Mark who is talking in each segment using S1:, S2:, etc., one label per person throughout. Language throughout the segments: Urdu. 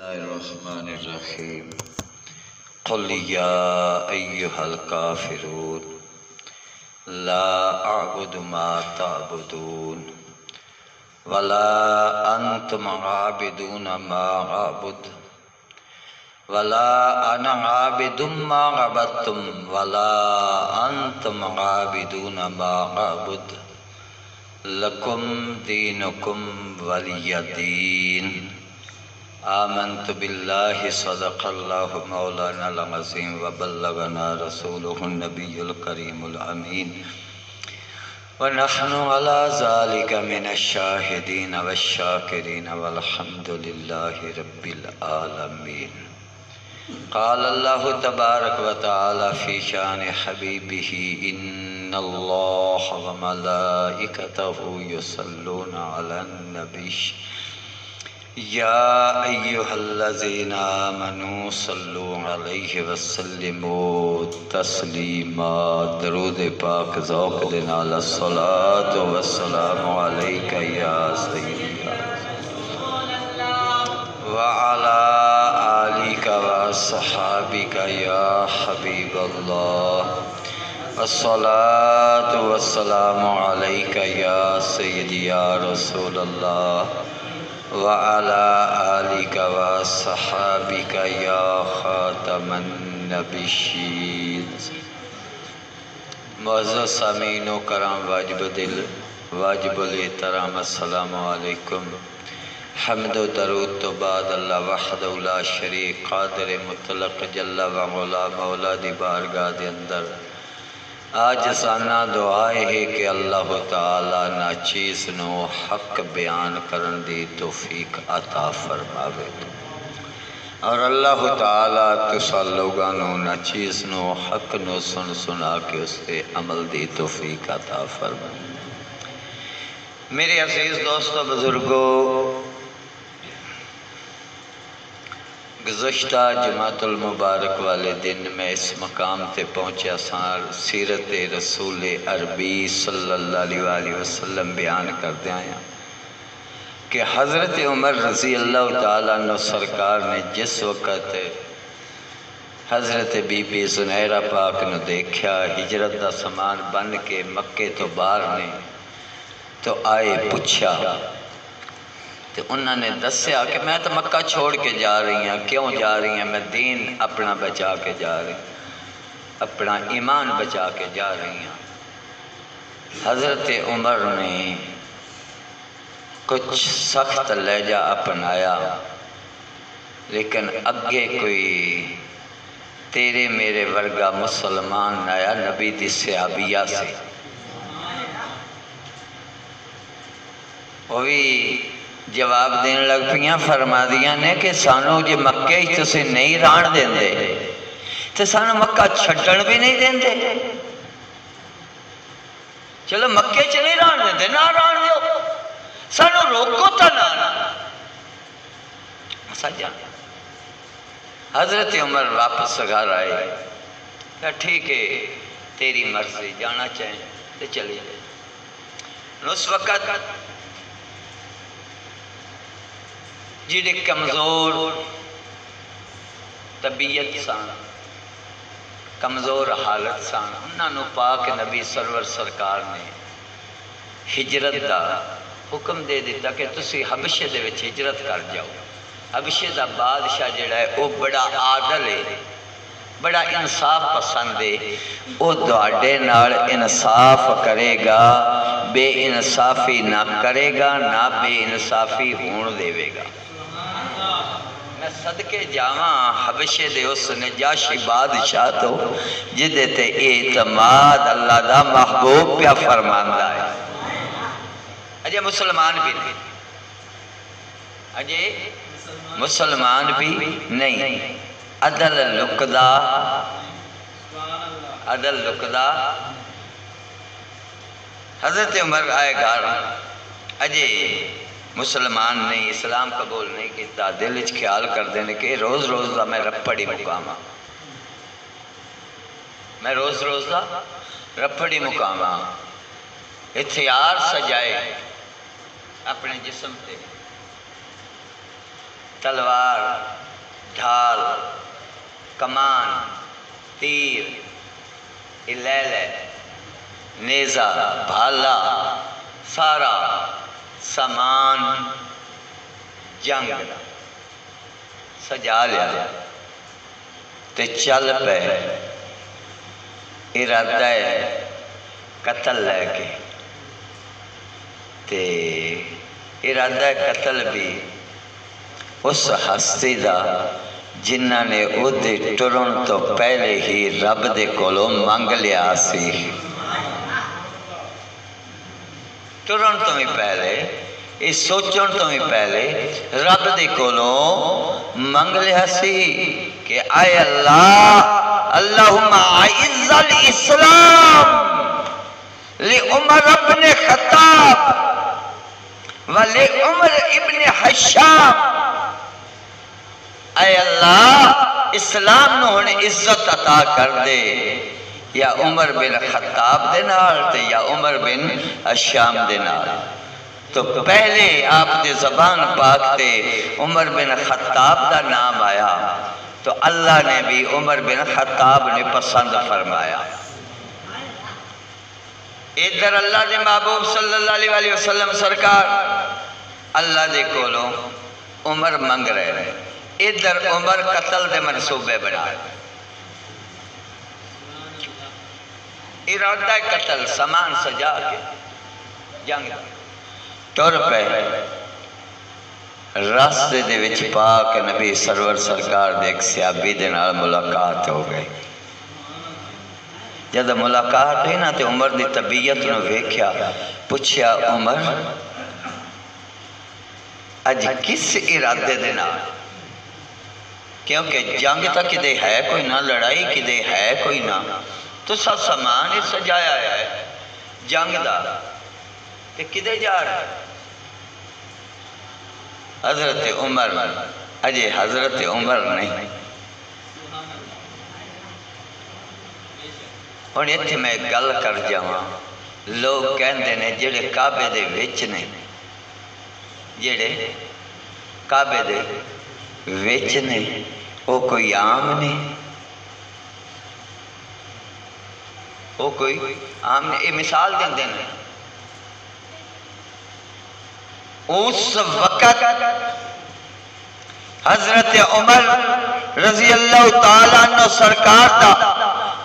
S1: الرحمن الرحیم قل یا ایہا الکافرون لا اعبد ما تعبدون ولا انتم عابدون ما اعبد ولا انا عابد ما عبدتم ولا انتم عابدون ما اعبد لکم دینکم ولی دین آمنت باللہ صدق اللہ مولانا العظیم وبلغنا رسولہ النبی الکریم الامین ونحن على ذلك من الشاہدین والشاکرین والحمد للہ رب العالمین. قال اللہ تبارک وتعالی فی شان حبیبہ ان اللہ وملائکتہ یصلون علی النبی یا ایہا الذین آمنوا صلوا علیہ وسلموا تسلیما. درود پاک ذوق دے نال الصلاۃ والسلام علیک یا سیدی وعلی آلک وصحابک یا حبیب اللہ الصلاۃ والسلام علیک یا سیدی یا رسول اللہ وعلى آلك وصحابك يا خاتم النبيين. معزز سامعین و کرام واجب دل واجب الاحترام السلام علیکم. حمد و درود تو بعد اللہ وحدہ لا شریک قادر مطلق جل وعلا مولا دی بارگاہ دے اندر آجزانہ دعائے ہے کہ اللہ تعالیٰ ناچیز نو حق بیان کرن دی توفیق عطا فرماوے اور اللہ تعالیٰ تسا لوگانو ناچیز نو حق نو سنا کے اس کے عمل دی توفیق عطا فرماوے. میرے عزیز دوستو بزرگو، گزشتہ جماعت المبارک والے دن میں اس مقام تے پہنچا سیرت رسول عربی صلی اللہ علیہ وسلم بیان کردے آیا کہ حضرت عمر رضی اللہ تعالیٰ عنہ سرکار نے جس وقت حضرت بی بی زنیرہ پاک نے دیکھا ہجرت دا سامان بن کے مکے تو باہر نے تو آئے پوچھا تو انہوں نے دسیا کہ میں تو مکہ چھوڑ کے جا رہی ہوں. کیوں جا رہی ہیں؟ میں دین اپنا بچا کے جا رہی ہوں، اپنا ایمان بچا کے جا رہی ہوں. حضرت عمر نے کچھ سخت لہجہ اپنایا، لیکن اگے کوئی تیرے میرے ورگا مسلمان آیا نبی دی صحابیہ سے، وہی جواب دین لگ پیاں فرما دیاں نے کہ سانو جے مکے ہی تسے نہیں ران دیں دے تو سانو مکہ چھڑن بھی نہیں دیں دے. چلو مکے چلے ران دیں دے، نہ ران دیو، سانو روکو تا نہ سجا. حضرت عمر واپس گھر آئے کہ ٹھیک ہے تیری مرضی، جانا چاہیں تو چلے جائے. اس وقت جڑے کمزور طبیعت سان، کمزور حالت سان، انہاں نو پاک نبی سرور سرکار نے ہجرت دا حکم دے دیتا کہ تسی حبشے دے وچ ہجرت کر جاؤ. حبشے دا بادشاہ جڑا ہے وہ بڑا عادل ہے، بڑا انصاف پسند ہے، وہ تہاڈے نال انصاف کرے گا، بے انصافی نہ کرے گا، نہ بے انصافی ہون دے گا. میں صدقے جاواں حبشے دے اس نجاشی بادشاہ تو جدے تے اعتماد اللہ دا محبوب پیا فرماندہ ہے. اجے مسلمان بھی نہیں، اجے مسلمان بھی نہیں. عدل لکدہ، عدل لکدہ. حضرت عمر آئے گھر، اجے مسلمان نہیں، اسلام قبول نہیں کیتا. دل اچھ خیال کر دینے کہ روز روز دا میں رپڑی مقامہ، میں روز روز دا رپڑی مقامہ. ہتھیار سجائے اپنے جسم تے تلوار، ڈھال، کمان، تیر، الیلے، نیزہ، بھالا، سارا سامان جنگ سجا لیا تے چل پے ارادہ قتل لے کے تے ارادہ قتل بھی اس ہستی دا جنہ نے او دے ٹرن تو پہلے ہی رب دے کولوں منگ لیا سی، ٹرن تو ہی پہلے اس سوچن تو ہی پہلے رب دے کولوں منگ لیا سی کہ اے اللہ اللہم اعز الاسلام لعمر ابن خطاب ولعمر ابن حشام، اے اللہ اسلام نو ہن عزت عطا کر دے یا عمر بن خطاب دے نال تے یا عمر بن حشام دے نال۔ تو پہلے آپ دے زبان پاک تے عمر بن خطاب دا نام آیا تو اللہ نے بھی عمر بن خطاب نے پسند فرمایا۔ ادھر اللہ دے محبوب صلی اللہ علیہ وسلم سرکار اللہ دے کولوں عمر منگ رہے، ادھر عمر قتل دے منصوبے بنا ارادہ قتل سامان سجا کے جنگ ٹر پہ راستے دے وچ پاک نبی سرور سرکار دے ایک صحابی دے نال ملاقات ہو گئی۔ جب ملاقات ہوئی نا تے عمر دی طبیعت نو ویکھیا، پوچھیا عمر اج کس ارادے دے نال؟ کیونکہ جنگ تک کدے ہے کوئی نہ، لڑائی کدے ہے کوئی نہ، تو سب سامان ہی سجایا ہے جنگ دا تے کدے جا رہا ہے؟ حضرت عمر اجے حضرت عمر نہیں، ہن ایتھے میں گل کر جاواں، لوگ کہندے نے جڑے کعبے دے وچ نے، جڑے کعبے دے وچ نے وہ کوئی عام نہیں، وہ کوئی عام نہیں۔ یہ مثال دیندے نے اس وقت حضرت عمر رضی اللہ تعالیٰ عنہ سرکار دا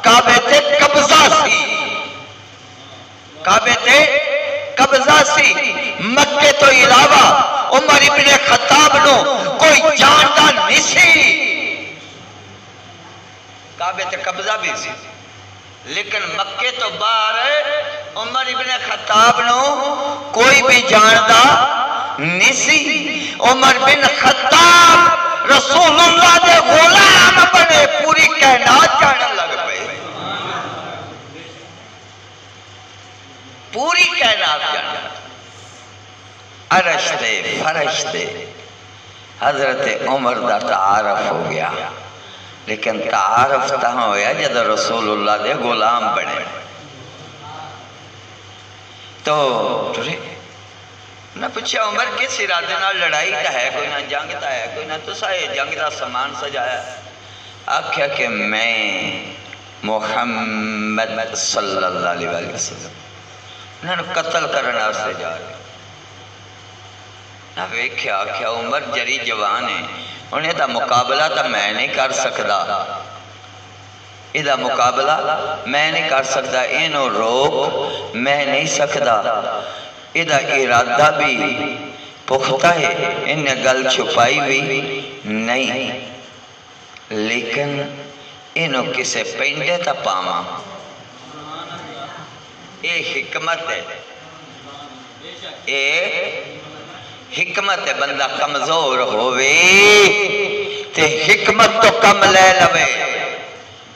S1: کعبے تے قبضہ سی، کعبے تے قبضہ سی، مکے تو علاوہ عمر ابن خطاب نو کوئی جانتا نہیں سی، کعبے تے قبضہ بھی سی لیکن مکے تو باہر عمر ابن خطاب نو کوئی بھی جانتا نہیں سی۔ عمر بن خطاب رسول اللہ دے غلام بنے، پوری کائنات جانن لگ پے، پوری کائنات جانن، عرش دے فرش دے حضرت عمر دا تعارف ہو گیا، لیکن تعارف تہاں ہویا جب رسول اللہ دے غلام بنے۔ تو نہ پوچھا عمر کس ارادے نال، لڑائی تا ہے کوئی نہ، جنگ تا ہے کوئی نہ، تو سائے جنگ دا سامان سجایا؟ آکھیا کہ میں محمد صلی اللہ علیہ وسلم انہوں نے قتل کرنا سے جا رہے، نہ ویکھیا، آکھیا عمر جری جوان ہے، انہیں دا مقابلہ تا میں نہیں کر سکدا، ایدہ مقابلہ میں نہیں کر سکدا، اینو روک میں نہیں سکدا، ایدہ ارادہ بھی پختہ ہے، انہیں گل چھپائی بھی نہیں، لیکن انہوں کسے پینڈے تا پاما، اے حکمت ہے، اے حکمت ہے، بندہ کمزور ہوئے تے حکمت تو کم لے لوے،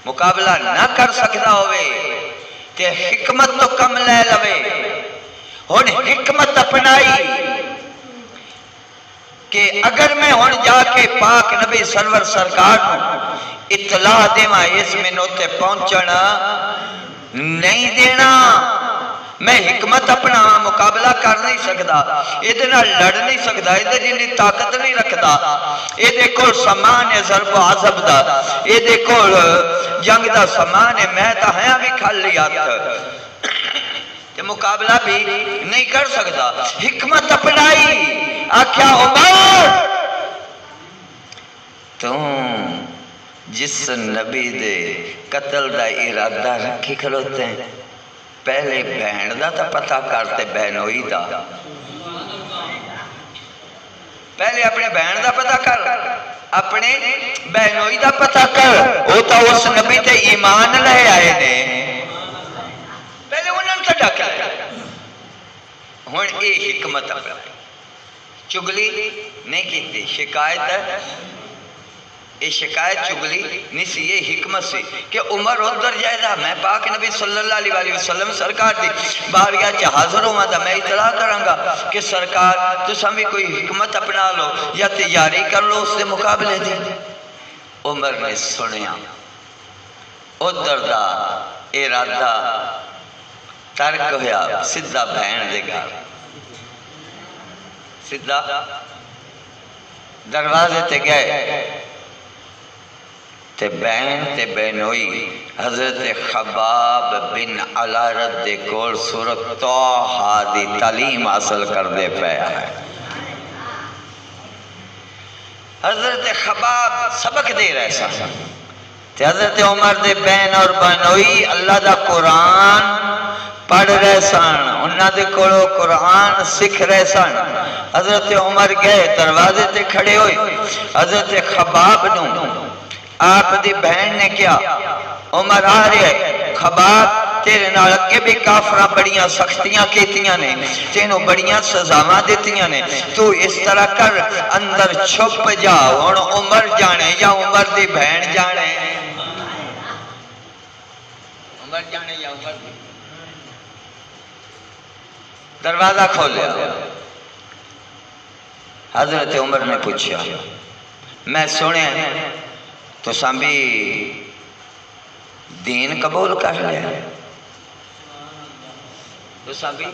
S1: مقابلہ نہ کر سکتا ہوئے تے حکمت تو کم لے لوے، ہن حکمت اپنائی کہ اگر میں ہن جا کے پاک نبی سرور سرکار اطلاع دے ماں اس منوتے پہنچنا نہیں دینا، میں حکمت اپنا مقابلہ کر نہیں سکتا، یہ لڑ نہیں سکتا، یہ جنی طاقت نہیں رکھتا، یہ کول سامان ہے ضرب و عذب دا، یہ کول جنگ دا سامان ہے، میں تا ہاں بھی کھالی ہاتھ تے مقابلہ بھی نہیں کر سکتا۔ حکمت اپنائی، آکھیا عمر تو جس نبی دے قتل دا ارادہ رکھی کھلوتے ہیں، پہلے بہن دا تا پتہ کرتے بہنوئی دا، پہلے اپنے بہن دا پتہ کر، اپنے بہنوئی دا پتہ کر، وہ تا اس نبی تے ایمان لے آئے نے، پہلے انہوں نے ڈاک لیا۔ ہون اے حکمت اپنا چگلی نہیں کیتی، شکایت ہے، یہ شکایت چگلی نہیں سی، یہ حکمت سی کہ عمر ادھر جائے دا، میں پاک نبی صلی اللہ علیہ وسلم سرکار دی بارگاہ چ حاضر ہوں دا، میں اطلاع کراں گا کہ سرکار تساں بھی کوئی حکمت اپنا لو یا تیاری کر لو اس دے مقابلے دی۔ عمر نے سنیا ادھر دا ارادہ ترک ہویا، سدھا بہن دے گھر، سدھا دروازے تے گئے تے بہن تے بہنوئی حضرت خباب بن علارت دے کول سورۃ طٰہٰ دی تعلیم حاصل کر دے پیا ہے۔ حضرت خباب سبق دے رہے سن تے حضرت عمر دے بہن اور بہنوئی اللہ دا قرآن پڑھ رہے سن، انہاں دے کولوں قرآن سکھ رہے سن۔ حضرت عمر گئے دروازے تے کھڑے ہوئے، حضرت خباب نو آپ دی بہن نے کیا، عمر آ رہے، خباب تیرے نال اگے بھی کافراں بڑیاں سختیاں کیتیاں نے، تینوں بڑیاں سزاواں دیتیاں نے، تو اس طرح کر اندر چھپ جا، ہن عمر جانے یا عمر دی بہن جانے، عمر جانے یا عمر دی۔ دروازہ کھولیا، حضرت عمر نے پوچھا میں سنے تو سامبی دین قبول کر لیا، تو سامبی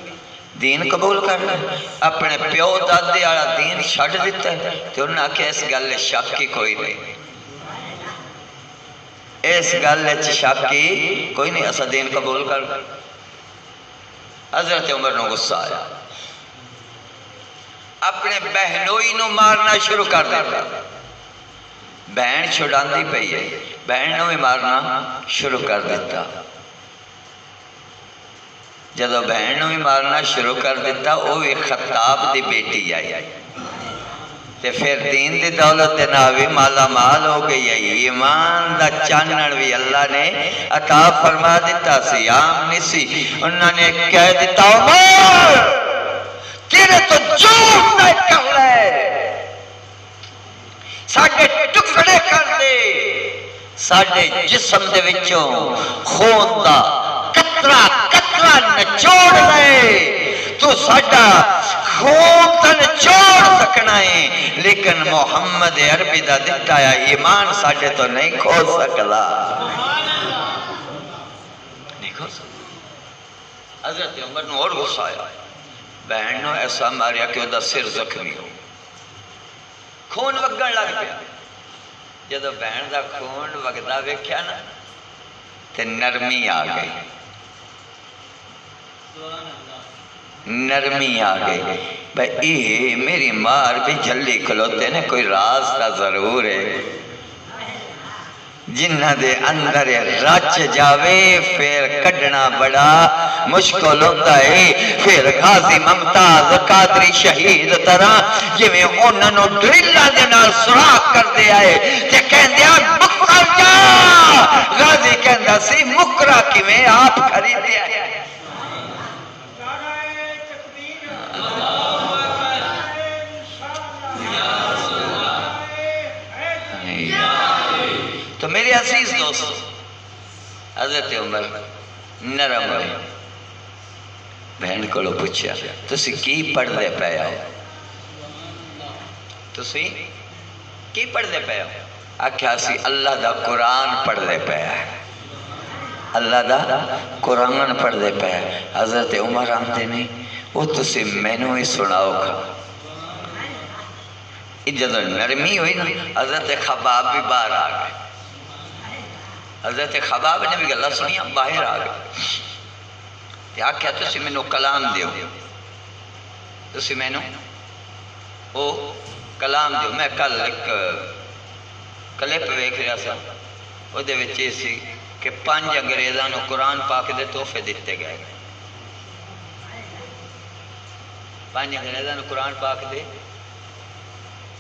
S1: دین قبول کر لیا، اپنے پیو دادے والا دین چھڈ دیتا ہے، تو انہوں نے کہا اس گل شک کی کوئی نہیں، اس گل شک کی کوئی نہیں، اسا دین قبول کر لیا۔ حضرت عمر نے غصہ آیا، اپنے بہنوئی نو مارنا شروع کر دیتا، بہن چھڑاندی پئی ہے، بہن نو بھی مارنا شروع کر دیتا۔ جدو بہن نو بھی مارنا شروع کر دیتا، وہ بھی خطاب دی بیٹی آئی، تے پھر دین دی دولت دے نال بھی مالا مال ہو گئی ہے، ایمان دا چانن بھی اللہ نے عطا فرما دیتا سی، عام نہیں سی۔ انہوں نے کہہ دیتا عمر تیرے تو جھوٹ نہ کر لے، ساڈے ٹکڑے کر دے، ساڈے جسم دے وچوں خون دا قطرہ قطرہ نچوڑ لے، تو ساڈا خون تے نچوڑ سکنا ہے، لیکن محمد عربی دا دتا ہے ایمان ساڈے تو نہیں کھو سکدا، نہیں کھو سکدا۔ حضرت عمر نو اور غصہ آیا، بہن نو ایسا ماریا کہ وہ سر زخمی ہو، خون وگن لگ پیا۔ جدو بہن دا خون وگدا ویکھیا نا تے نرمی آ گئی، نرمی آ گئی، بھئی یہ میری مار بھی جھلی کھلوتے نے، کوئی راز تا ضرور ہے، جنہ دے اندر رچ جاوے پھر کڈنا بڑا مشکل ہوتا ہے۔ پھر غازی ممتاز قادری شہید طرح جویں انہاں نوں ڈرلاں دے نال سوراخ کر دے آئے تے کہندے مکر جا، غازی کہندا سی مکرا کیویں آپ خریدے آئے۔ تو میرے عزیز دوست، حضرت عمر نرم ہوئے، بہن کو پوچھا تسی کی پڑھ دے پے ہو، تسی کی پڑھ دے پے ہو؟ آکھیا سی اللہ دا قرآن پڑھ دے پے ہے۔ اللہ دا قرآن پڑھ دے پہ حضرت عمر آمدے نہیں وہ تسی مینوں ہی سناؤ کھا جب نرمی ہوئی نا حضرت خباب بھی باہر آ گئے حضرت خباب نے بھی گلہ سنیا باہر آ گئے یا کیا تسی مینوں کلام دیو تسی مینوں او کلام دیو میں کل ایک کلپ ویکھ رہا سا وہ دے وچے سی کہ 5 انگریزاں قرآن پاک دے تحفے دیتے گئے 5 انگریزاں قرآن پاک دے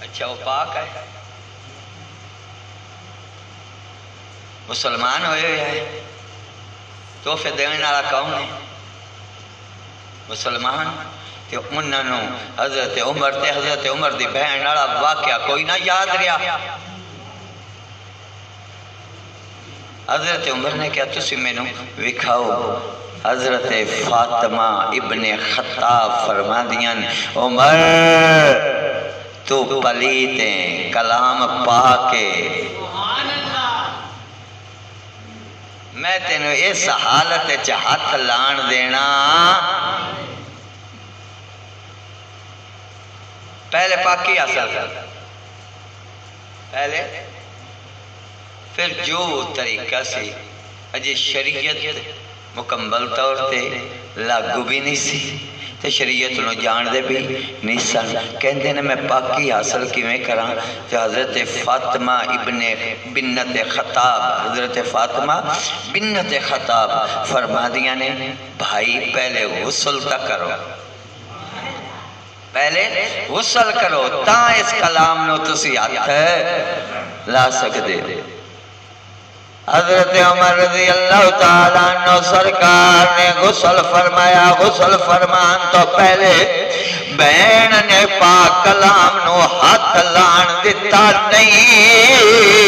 S1: اچھا وہ پاک ہے مسلمان ہوئے ہوئے ہیں تحفے دینے والا کون ہے مسلمان تے انہوں حضرت عمر دی بہن والا واقعہ کوئی نہ یاد رہا حضرت عمر نے کیا تسی مینوں وکھاؤ حضرت فاطمہ ابن خطاب فرما دیاں عمر تو پلیتیں کلام پاکے میں تینوں اس حالت ہاتھ لان دینا پہلے پاکی حاصل کر پہلے پھر جو طریقہ سے اجے شریعت مکمل طور تے لاگو بھی نہیں سی تے شریعت نو جان دے بھی نہیں سن کہندے نے میں پاکی حاصل کیویں کراں تے حضرت فاطمہ بنت خطاب حضرت فاطمہ بنت خطاب فرما دیاں نے بھائی پہلے غسل تک کرو پہلے غسل کرو تاں اس کلام نو تسی ہاتھ لا سکدے حضرت عمر رضی اللہ تعالیٰ عنہ سرکار نے غسل فرمایا غسل فرمان تو پہلے بہن نے پاک کلام نو ہاتھ لان دیتا نہیں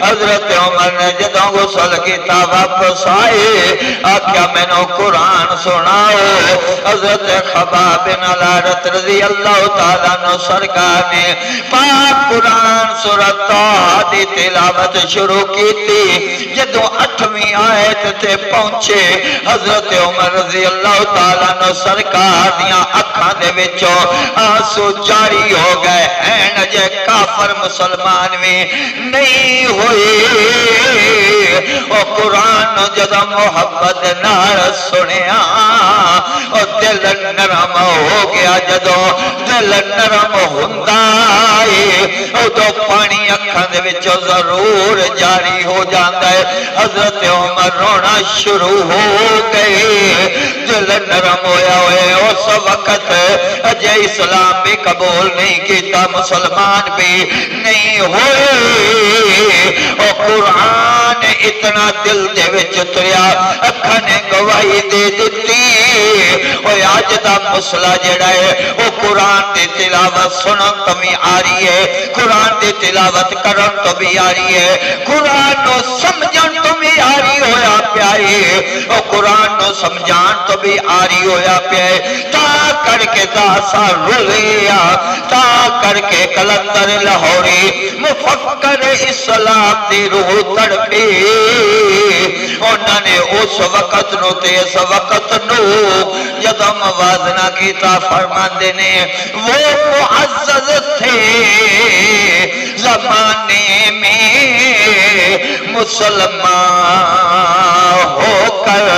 S1: حضرت عمر نے جدوں غسل کیتا واپس آئے آکھیا میں نو قرآن سناؤ حضرت خباب بن الحارث رضی اللہ تعالیٰ عنہ سرکار نے پاک قرآن سورۃ طٰہٰ دی تلاوت شروع کی جدوں 8ویں آیت تے پہنچے حضرت عمر رضی اللہ تعالیٰ عنہ سرکار دیاں اکھاں دے وچوں آنسو جاری ہو گئے ہیں نجے کافر مسلمان میں نہیں ہوئے او قرآن جدوں محبت نال سنیا او دل نرم ہو گیا جدوں دل نرم ہوندا اے او تو پانی اکھاں دے وچوں ضرور جاری ہو جاتا ہے حضرت عمر رونا شروع ہو گئے دل نرم ہویا ہوئے اس وقت اجے اسلام بھی قبول نہیں کیتا مسلمان بھی نہیں ہوئے اور قرآن اتنا دل دے وچ اتریا اکھاں نے گواہی دے دیتی اور آج دا مسئلہ جڑا ہے وہ قرآن دی تلاوت سنن تو بھی آ رہی ہے قرآن دی تلاوت کرن تو بھی آ رہی ہے قرآن نو سمجھان تو بھی آ رہی ہویا پیائے اور قرآن نو سمجھان تو بھی آ رہی ہویا پیائے تا کر کے داسا رلیا تا کر کے کلندر لاہوری مفکر اسلام دی روح تڑپی انہوں نے اس وقت نو تے اس وقت نو جدو موازنہ کیتا فرماندے نے وہ معزز تھے زمانے میں مسلمان ہو کر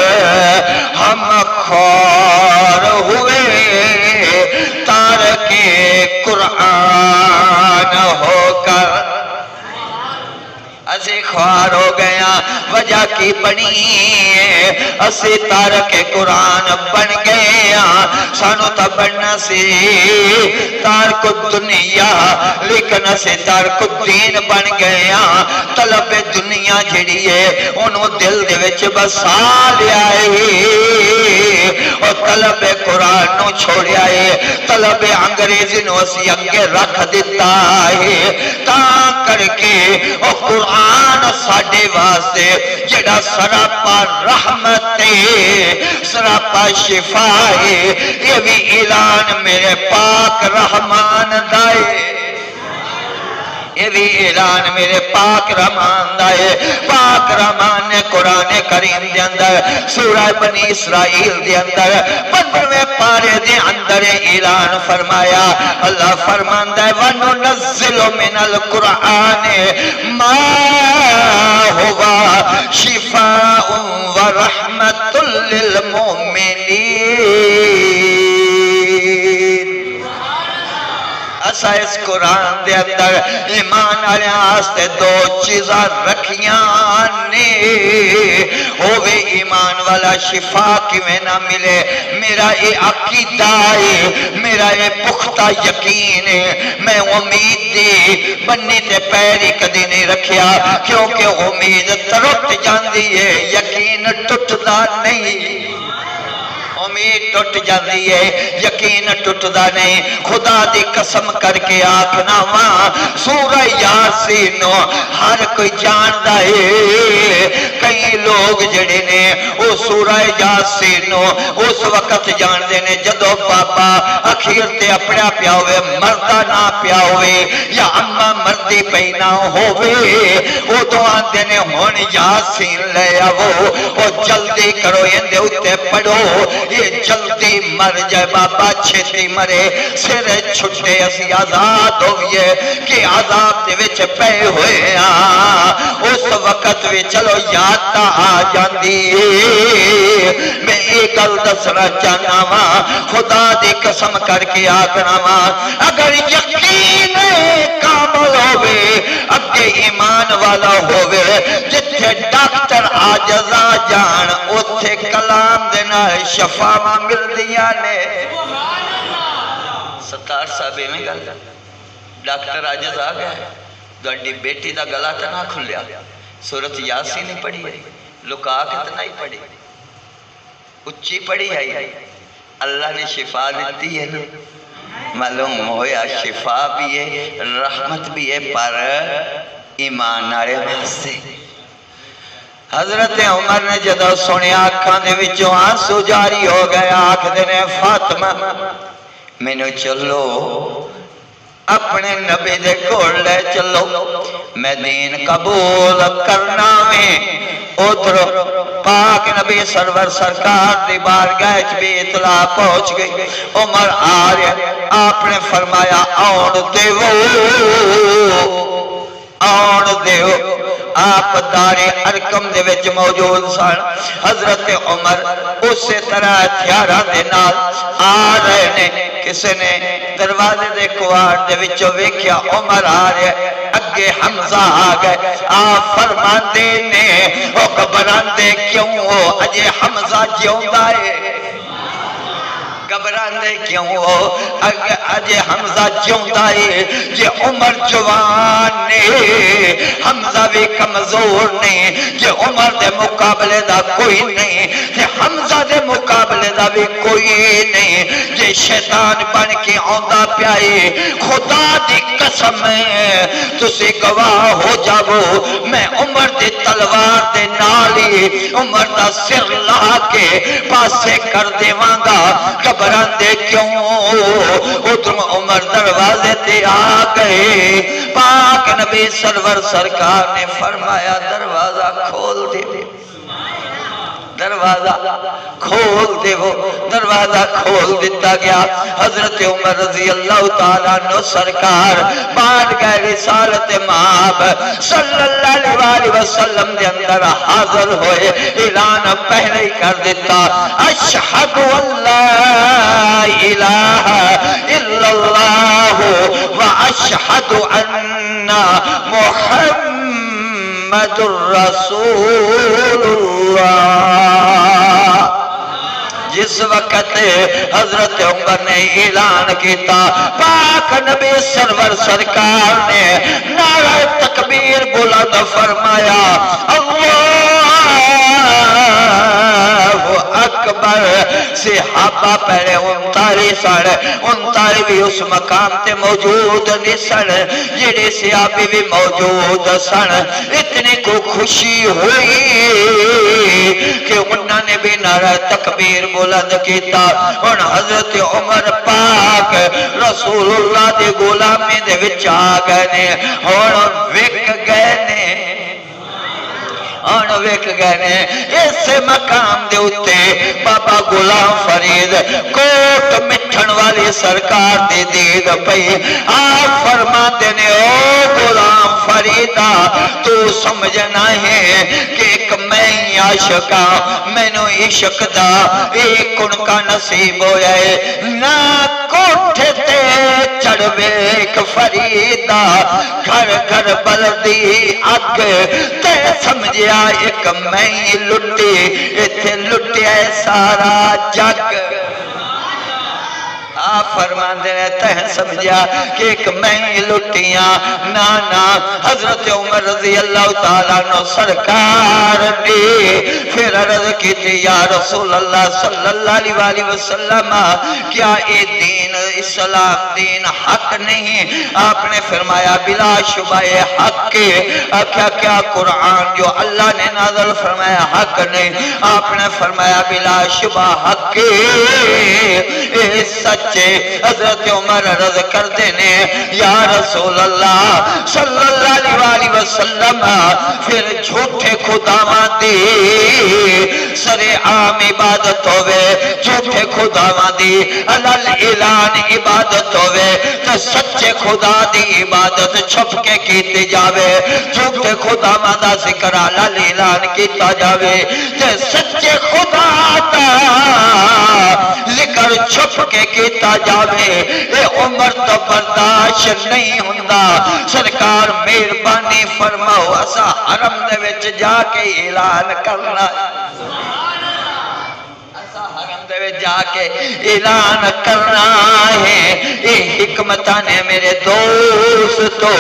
S1: ہم خوار ہوئے تارک قرآن ہو کر اسی خوار ہو گیا وجہ کی بنی اسی تارک قرآن بن گیا سانو تا بننا سی تارک دنیا لیکن اسی تارک دین بن گیا طلب دنیا جڑی ہے انہوں دل دے وچ بسا لیا ہے اور طلب قرآن نو چھوڑیا ہے طلب انگریزی نو اسی اگے رکھ دیتا ہے تا کر کے اور قرآن ساڑھے واسطے جڑا سراپا رحمت سراپا شفا ہے یہ بھی اعلان میرے پاک رحمان دائے یہ بھی اعلان میرے پاک رحمان دا ہے۔ پاک رحمان نے قرآن کریم دے اندر سورہ بنی اسرائیل دے اندر 15ویں پارے دے اندر اعلان فرمایا۔ اللہ فرماندا ہے وَنُنَزِّلُ مِنَ الْقُرْآنِ مَا هُوَ شِفَاءٌ وَرَحْمَةٌ لِّلْمُؤْمِنِينَ۔ اسا اس قرآن دے اندر ایمان والے واسطے دو چیزاں رکھیاں نے، ہوے ایمان والا شفا کیویں نہ ملے۔ میرا یہ عقیدہ ہے، میرا یہ پختہ یقین ہے، میں امید دی بنی تے پیری کدی نہیں رکھیا، کیونکہ امید ترٹ جاندی ہے، یقین ٹوٹدا نہیں۔ امید ٹوٹ جاندی ہے، یقین ٹوٹدا نہیں۔ خدا دی قسم کر کے آکھنا وا سورہ یاسین ہر کوئی جاندا ہے۔ کئی لوگ جڑے نے او سورہ یاسین اس وقت جاندے نے جدو بابا اخیر تے اپنا پیا ہوئے، مردہ نہ پیا ہوئے، یا اما مردی پئی نہ ہوئے، او تو آندے نے ہون یاسین لے آو، او جلدی کرو اندے اتے پڑھو، یہ جلدی مر جائے بابا چھتی مرے، سر چھٹے اسی آزاد ہوئیے کہ عذاب دے وچ پے ہوئے اس وقت وی چلو یاد تا آ جاندی۔ میں ایک گل دسنا چاہنا وا، خدا دی قسم کر کے آکھنا وا، اگر یقین کامل ہوئے، اگے ایمان والا ہوئے، جتھے ڈاکٹر آجزا جان اتھے کلام دینا شفاواں مل دیا نے۔ ستار صاحب میں گل ڈاکٹر آجز آ گیا، گاڑی بیٹی دا گلا تا نہ کھلیا، سورت یاسین نہیں پڑھی ہے، لکا کے تو نہیں پڑھی، اچھی پڑھی ہے، اللہ نے شفا دیتی ہے نا۔ معلوم ہویا شفا بھی ہے، رحمت بھی ہے، پر ایمان نارے واسطے۔ حضرت عمر نے جدو سنیا آنکھاں دے وچوں آنسو جاری ہو گیا، آکھدے نے فاطمہ مینوں چلو اپنے نبی دے کول لے چلو، میں دین قبول کرنا میں۔ ادھر پاک نبی سرور سرکار دی بارگاہ وچ بھی اطلاع پہنچ گئی۔ عمر آ رہا، آپ نے فرمایا آن دیو آن دیو۔ آپ دار ارکم دے وچ موجود سن۔ حضرت عمر اسی طرح ہتھیاراں دے نال آ رہے نے، کسی نے دروازے دے کواڑ دے وچوں ویکھیا عمر آ رہے، اگے حمزہ آ گئے۔ آپ فرماندے نے او گھبراندے کیوں ہو، اجے حمزہ جیوندا ہے، گھبراندے کیوں ہو، اجے حمزہ جیوندا ہے۔ یہ عمر جوان نے، حمزہ بھی کمزور نہیں، یہ عمر دے مقابلے دا کوئی نہیں، یہ حمزہ دے مقابلے دا بھی کوئی نہیں، یہ شیطان بن کے آندا پیائے۔ خدا دی قسم ہے تسی گواہ ہو جاؤ، میں عمر دی تلوار دے نالی عمر دا سر لا کے پاسے کر دیوانگا۔ گھبراندے کیوں، ادھر عمر دروازے تے آ گئے۔ پاک نبی سرور سرکار نے فرمایا دروازہ کھول دے، دروازہ کھول دے، وہ دروازہ کھول دیتا گیا۔ حضرت عمر رضی اللہ تعالیٰ عنہ سرکار بات گئے رسالت مآب صلی اللہ علیہ وسلم دے اندر حاضر ہوئے، اعلان پہلے ہی کر دیتا، اشہد اللہ الہ الا اللہ و اشہد ان محمد الرسول اللہ۔ جس وقت حضرت عمر نے اعلان کیتا، پاک نبی سرور سرکار نے نعرہ تکبیر بلند فرمایا، اللہ اکبر۔ صحابہ پہلے 39 سن 39 بھی اس مقام تے موجود نہیں سن جڑے صحابی بھی موجود سن اتنی کو خوشی ہوئی کہ انہوں نے بھی نعرہ تکبیر بلند کیتا اور حضرت عمر پاک رسول اللہ دے غلامی دے وچ آ گئے نے اور وک گئے نے آن ویک گئے نے اس مقام دے اتے بابا غلام فرید کوٹ مٹھن والی سرکار دے دید پئی آپ فرما دینے او غلام فریدہ تو سمجھنا ہے کہ ایک میں عاشقہ میں نو عشق دا ایک ان کا نصیب ہو جائے نہ کوٹھے تے چڑھوے ایک فریدہ گھر گھر بلدی اگ تے سمجھیا ایک میں لٹی ایتھے لٹیا سارا جگ آپ فرمان دینے تہن سمجھا کہ ایک میں لٹیاں نانا حضرت عمر رضی اللہ تعالیٰ عنہ سرکار نے پھر عرض کی تھی یا رسول اللہ صلی اللہ علیہ وسلم کیا یہ دین اسلام دین حق نہیں آپ نے فرمایا بلا شبہ حق کے کیا قرآن جو اللہ نے نازل فرمایا حق نہیں آپ نے فرمایا بلا شبہ حق کے سچ حضرت عمر عرض کر دینے یا رسول اللہ صلی اللہ علیہ وسلم پھر جھوٹے خداواں دی سر عام عبادت ہوئے جھوٹے خداواں دی علل اعلان عبادت ہوئے تو سچے خدا دی عبادت چھپ کے کیتے جاوے جھوٹے خداواں دا ذکر علل اعلان کیتا جاوے تو سچے خدا دا ذکر چھپ کے کیتا جاوے اے عمر تو برداشت نہیں ہوندہ سرکار مہربانی فرماؤ اسا حرم دے وچ جا کے اعلان کرنا جا کے اعلان کرنا ہے یہ حکمتاں نے میرے دوستو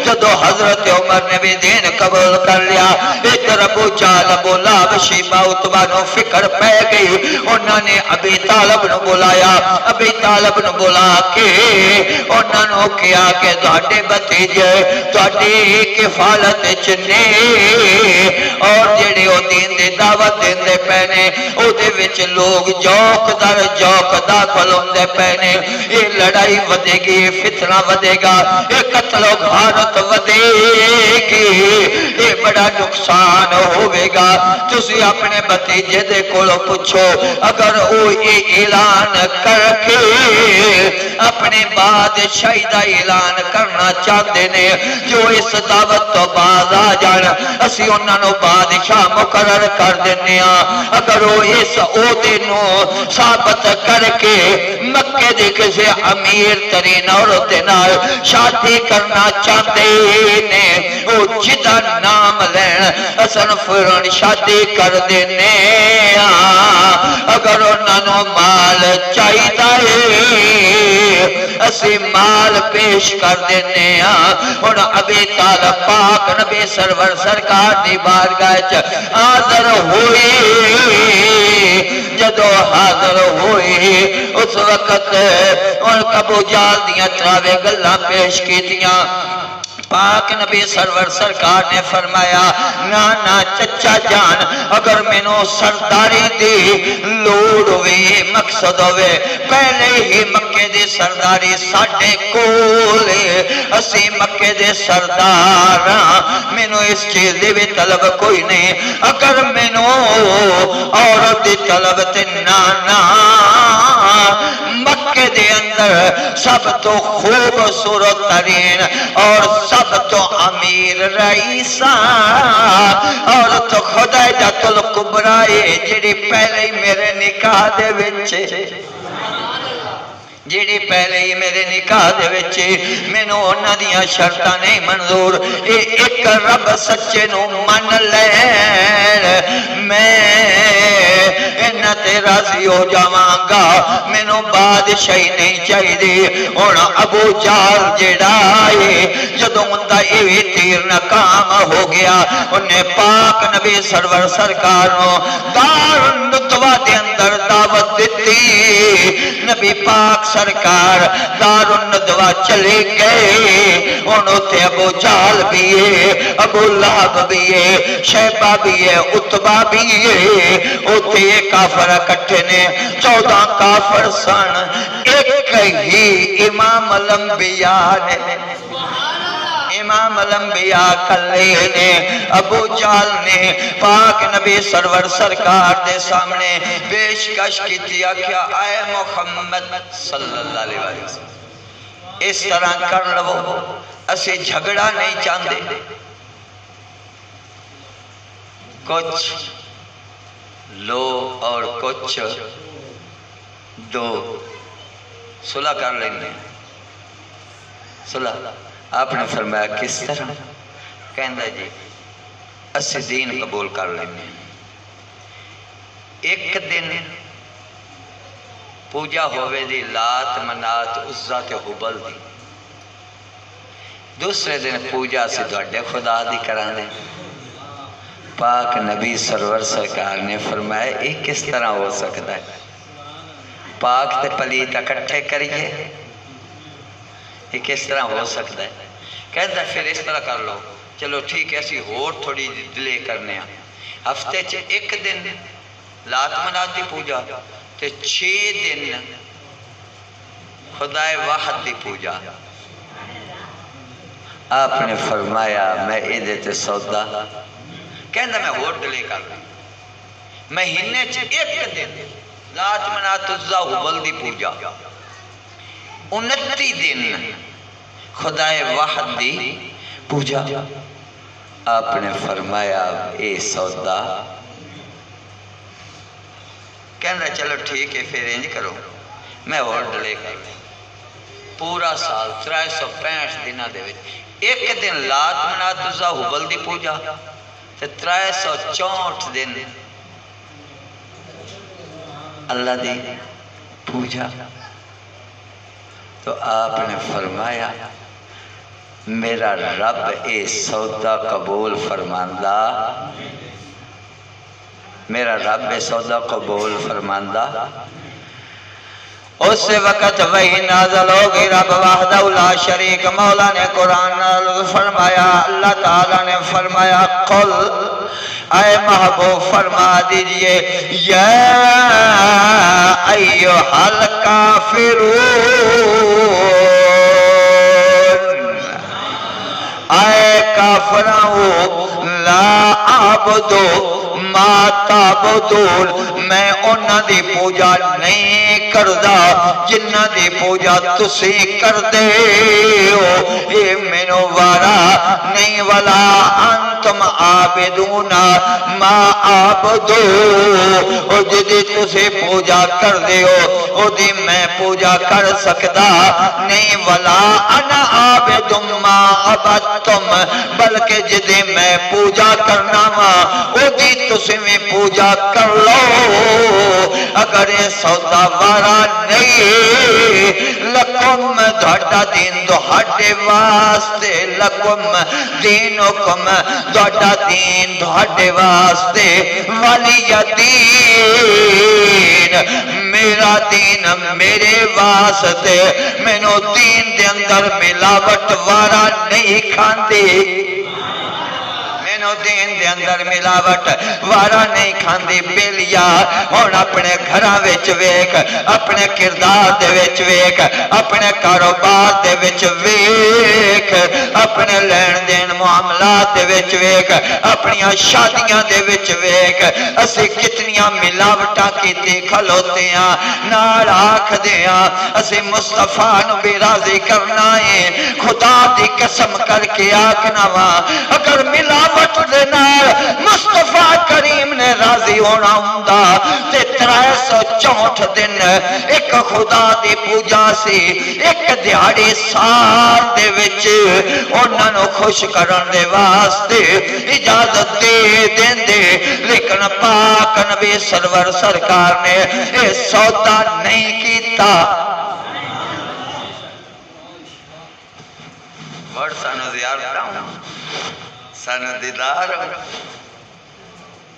S1: جدو حضرت عمر نے بھی دین قبول کر لیا ادھر ابو جہل ابو لہب شیبہ عتبہ نو فکر پہ گئی انہوں نے ابی طالب نو بلایا ابی طالب نو بلا کے انہوں نے کیا کہ تہاڈے بھتیجے تہاڈی کفالت چنے اور جڑے او دین دے دعوت دیندے پہنے او دے وچ لوگ جوک در جوک داخل ہوندے پہنے یہ لڑائی ودے گی یہ فتنہ ودے گا یہ قتل و غارت ودے گی یہ بڑا نقصان ہوئے گا تسی اپنے بھتیجے دے کولو پوچھو اگر وہ یہ اعلان کر کے اپنے بادشاہی دا اعلان کرنا چاہتے نے جو اس دعوت تو باز آ جانا اسی انہوں نے بادشاہ مقرر کر دینے اگر وہ اس عہدے نو ثابت کر کے مکے دے کسی امیر ترین عورت نال شادی کرنا چاہتے نے وہ جدا نام لین اصل فرن شادی کر دینے اگر انہوں مال چاہیتا ہے اسی مال پیش کر دینے اور ابی طالب پاک نبی سرور سرکار دی بارگاہ حاضر ہوئی جدو حاضر ہوئی اس وقت ان ابو جہل دیاں تراوے گلاں پیش کی دیاں پاک نبی سرور سرکار نے فرمایا نانا چچا جان اگر میں نو سرداری دی لوڑ ہوئے مقصد ہوئے پہلے ہی مکے دے سرداری ساڑھے کولے اسی مکے دے سرداراں میں نو اس چیز دے بھی طلب کوئی نہیں اگر میں نو عورت دی طلب تے نانا مکے دے اندر سب تو خوبصورت ترین اور سب تو امیر رئیسہ اور تو خدا جات القبرائے جڑی پہلے ہی میرے نکاح دے وچے جیڑی پہلے ہی میرے نکاح دے وچے میں نو انہاں دیاں شرطاں نہیں منظور ایک رب سچے نو من لین میں انہاں تے راضی ہو جاواں گا میں نو بادشاہی نہیں چاہی دی اور ابو جہل جیڑا ہے جدوں اندہ ایوی تیر ناکام ہو گیا انہیں پاک نبی سرور سرکار نو دار ندوہ دے اندر دعوت دعوت دیتی، نبی پاک سرکار دار الندوہ چلے گئے، انہوں تے ابو جہل بھی ہے، ابو لہب بھی ہے، شیبہ بھی ہے، عتبہ بھی ہے، اوتے کافر اکٹھے نے 14 کافر سن، ایک ہی امام الانبیاء نے، امام الانبیاء کلے نے، ابو جہل نے پاک نبی سرور سرکار دے سامنے پیشکش کی تیا کیا آئے محمد صلی اللہ علیہ وسلم اس طرح کر لو، اسے جھگڑا نہیں چاندے، کچھ لو اور کچھ دو، صلح کر لینے، صلح آپ نے فرمایا کس طرح؟ کہندہ جی اسے دین قبول کر لینے، ایک دن پوجا ہوئے دی لات منات عزہ تے حبل دی، دوسرے دن پوجا سے دوڑے خدا دی کرانے۔ پاک نبی سرور سرکار نے فرمایا یہ کس طرح ہو سکتا ہے؟ پاک تے پلیت اکٹھے کریے، یہ کس طرح ہو سکتا ہے؟ کہتا ہے پھر اس طرح کر لو، چلو ٹھیک ہے اسی اور تھوڑی دلے کرنے ہیں، ہفتے چھ ایک دن لات منات دی پوجا تے 6 دن خدای واحد دی پوجا۔ آپ نے فرمایا میں عیدت سودا، کہتا میں اور دلے کر لیں، مہینے چھ ایک دن لات منات عزہ حبل دی پوجا، 29 دن خدای واحد دی پوجا۔ آپ نے فرمایا اے سودا، کہنا چلو ٹھیک ہے پھر انج کرو میں اور ڈلے کر لیں، پورا سال 365 دنہ دے وچ ایک دن لات منات عزہ حبل دی پوجا تے 364 دن اللہ دی پوجا۔ تو آپ نے فرمایا میرا رب اے سودا قبول فرماندہ، میرا رب اے سودا قبول فرماندہ۔ اس وقت وہی نازل ہوگی، رب وحدہ لا شریک مولا نے قرآن فرمایا، اللہ تعالیٰ نے فرمایا قل اے محبوب فرما دیجئے یا ایہا الکافرون، اے کافروں لا عبدو ما تعبدون، میں انہاں دی پوجا نہیں کردہ جنہاں دی پوجا تسی کردے ہو، اے منو وارا نہیں ولا انتم عابدون ما عابدو، او جدی تسی پوجا کردے ہو او دی میں پوجا کر سکتا نہیں، ولا انا عابد ما عبدتم، بلکہ جدی میں پوجا کرنا او دی تسی میں پوجا کر لو۔ اگر سودا وارا نہیں لکم دھاٹا دین دھاٹے واسطے، لکم دینکم دھاٹا دین دھاٹے واسطے، ولی دین میرا دین میرے واسطے، میں نو دین دے اندر ملاوٹ وارا نہیں کھاندی، دین دے اندر ملاوٹ وارا نہیں کھاندی۔ بیلیا ہون اپنے گھراں وچ ویکھ، اپنے کردار دے وچ ویکھ، اپنے کاروبار دے وچ ویکھ، اپنے لین دین معاملات دے وچ ویکھ، اپنی شادیاں دے وچ ویکھ، اسی کتنیاں ملاوٹاں کیتی کھلوتے ہیں، نال آکھ دیاں اسی مصطفیٰ نو بھی راضی کرنا ہے، خدا دی قسم کر کے آکھنا وا اگر ملاوٹ مصطفیٰ کریم نے راضی ہونا ہوندا تے 364 دن ایک خدا دی پوجا سی، ایک دیہاڑی سال دے وچ انہاں نو خوش کرن دے واسطے اجازت دے دیندے، لیکن پاک نبی سرور سرکار نے اے سودا نہیں کیتا۔ بڑھ سانو زیارتاں سانو دیدار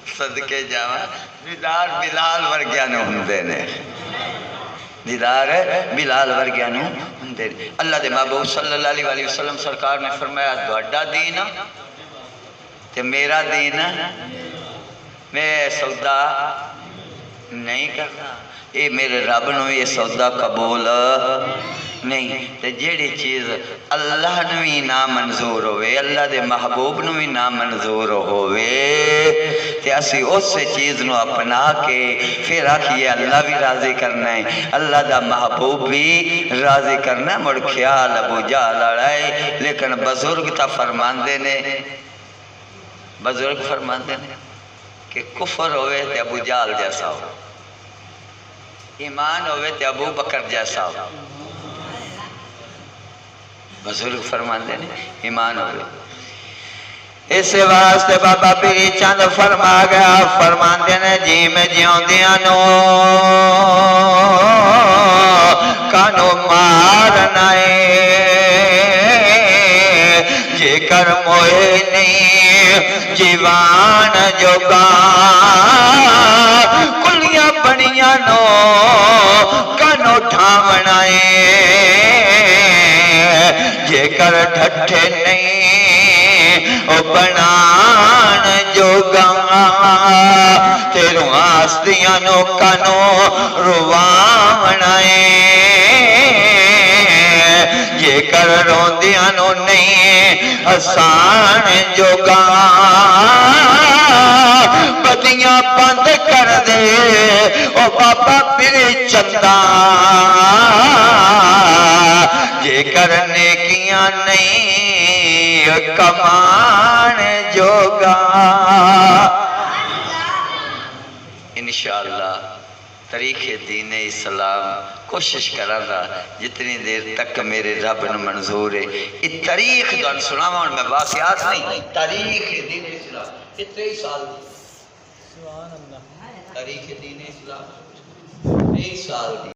S1: صدقے جاواں دیدار بلال ورگیاں نوں ہوندے نے، دیدار بلال ورگیاں نوں ہوندے نے۔ اللہ دے محبوب صلی اللہ علیہ وسلم سرکار نے فرمایا تہاڈا دین تے میرا دین میں سودا نہیں کرتا، اے میرے رب نو یہ سودا قبول نہیں۔ تے جیڑی چیز اللہ نو ہی نہ منظور ہوئے، اللہ دے محبوب نو ہی نہ منظور ہوئے، تے اسی اس چیز نو اپنا کے پھر آکھیے اللہ بھی راضی کرنا ہے، اللہ دا محبوب بھی راضی کرنا ہے۔ مڑ خیال ابو جہل لڑائے، لیکن بزرگ تا فرماندے نے، بزرگ فرماندے نے کہ کفر ہوئے تے ابو جہل جیسا ہو، ایمان ہوئے تے ابو بکر جیسا ہو۔ بزرگ فرماندے نے ایمان ہوئے۔ اس واسطے بابا پیری چند فرما گیا، فرماندے نے جی میں جیوندیاں نو کانو مارنا ہے، جے کر موئے نہیں جیوان جوگا، کلیاں بنیاں نو کانو ڈھامنا ہے، جے کر ڈھٹھے نہیں او بنان جوگا، تیروں آستیاں نو کانو رواونا ہے، جے کر روندیاں نو نہیں حسان جوگا، بدیاں بند کر دے او بابا پیرے چندہ، جے کر نیکیاں نہیں کمان جوگا۔ انشاءاللہ طریق دین اسلام کوشش کرا گا جتنی دیر تک میرے رب نے منظور ہے۔ یہ تاریخ دن سناواں میں واقعات نہیں، تاریخ دین اسلام یہ 23 سال دی، تاریخ دین اسلام 23 سال دی۔